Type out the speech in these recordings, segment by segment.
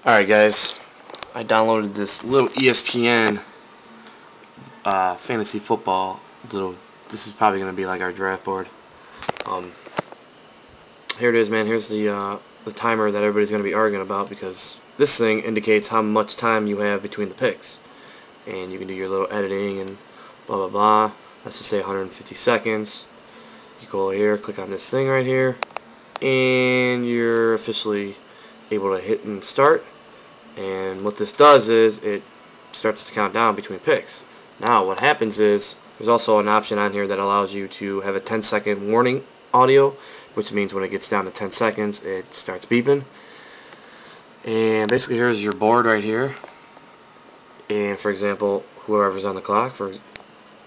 Alright guys, I downloaded this little ESPN fantasy football this is probably going to be like our draft board. Here it is, man. Here's the timer that everybody's going to be arguing about, because this thing indicates how much time you have between the picks. And you can do your little editing and blah blah blah. Let's just say 150 seconds. You go here, click on this thing right here, and you're officially able to hit and start. And what this does is it starts to count down between picks. Now what happens is there's also an option on here that allows you to have a 10-second warning audio, which means when it gets down to 10 seconds it starts beeping. And basically here's your board right here. And for example, whoever's on the clock,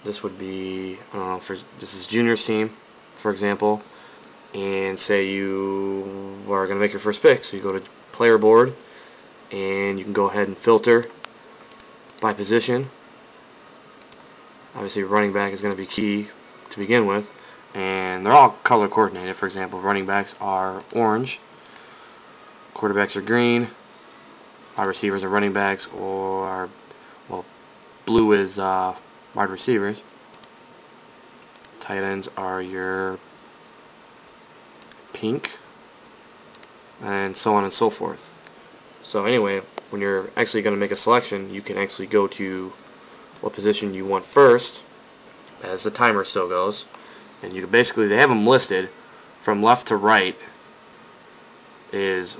this would be, I don't know, this is Junior's team, for example, and say you are going to make your first pick. So you go to player board, and you can go ahead and filter by position. Obviously running back is going to be key to begin with, and they're all color coordinated. For example, running backs are orange, quarterbacks are green, wide receivers are running backs, or well, blue is wide receivers, tight ends are your pink, and so on and so forth. So anyway, when you're actually going to make a selection, you can actually go to what position you want first, as the timer still goes, and you can basically, they have them listed from left to right is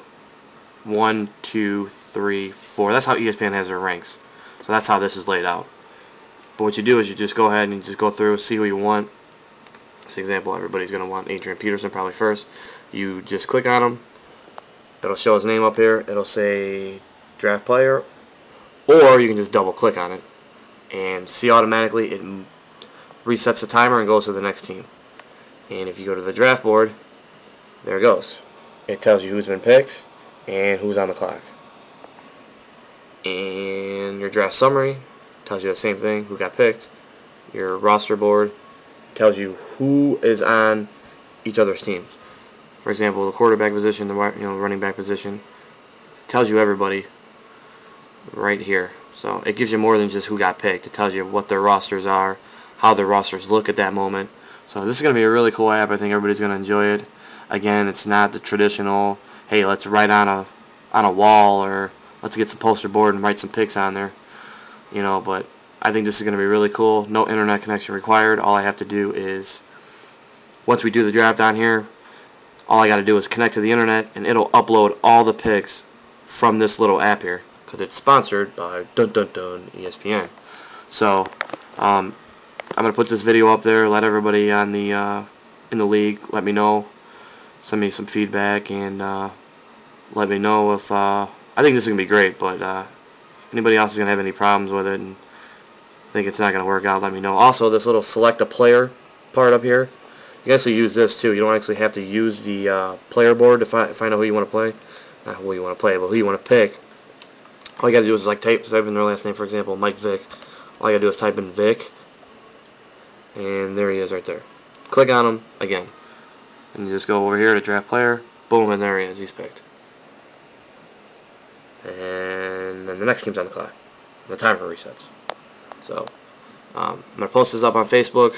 1, 2, 3, 4. That's how ESPN has their ranks. So that's how this is laid out. But what you do is you just go ahead and you just go through, see who you want. For example, everybody's going to want Adrian Peterson probably first. You just click on him. It'll show his name up here. It'll say draft player, or you can just double click on it and see automatically it resets the timer and goes to the next team. And if you go to the draft board, there it goes. It tells you who's been picked and who's on the clock. And your draft summary tells you the same thing, who got picked. Your roster board tells you who is on each other's teams. For example, the quarterback position, the running back position, tells you everybody right here. So it gives you more than just who got picked. It tells you what their rosters are, how their rosters look at that moment. So this is going to be a really cool app. I think everybody's going to enjoy it. Again, it's not the traditional, hey, let's write on a wall, or let's get some poster board and write some picks on there. But I think this is going to be really cool. No internet connection required. All I have to do is, once we do the draft on here, all I got to do is connect to the internet, and it'll upload all the picks from this little app here, because it's sponsored by ESPN. So I'm gonna put this video up there. Let everybody on the in the league let me know. Send me some feedback, and let me know if I think this is gonna be great. But if anybody else is gonna have any problems with it and think it's not gonna work out, let me know. Also, this little select a player part up here, you can actually use this too. You don't actually have to use the player board to find out who you want to play. Not who you want to play, but who you want to pick. All you got to do is like type in their last name. For example, Mike Vick. All you got to do is type in Vick, and there he is right there. Click on him again, and you just go over here to draft player. Boom, and there he is. He's picked. And then the next team's on the clock. The timer resets. So I'm gonna post this up on Facebook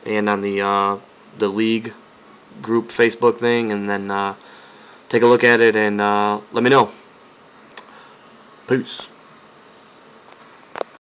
and on the league group Facebook thing, and then take a look at it and let me know. Peace.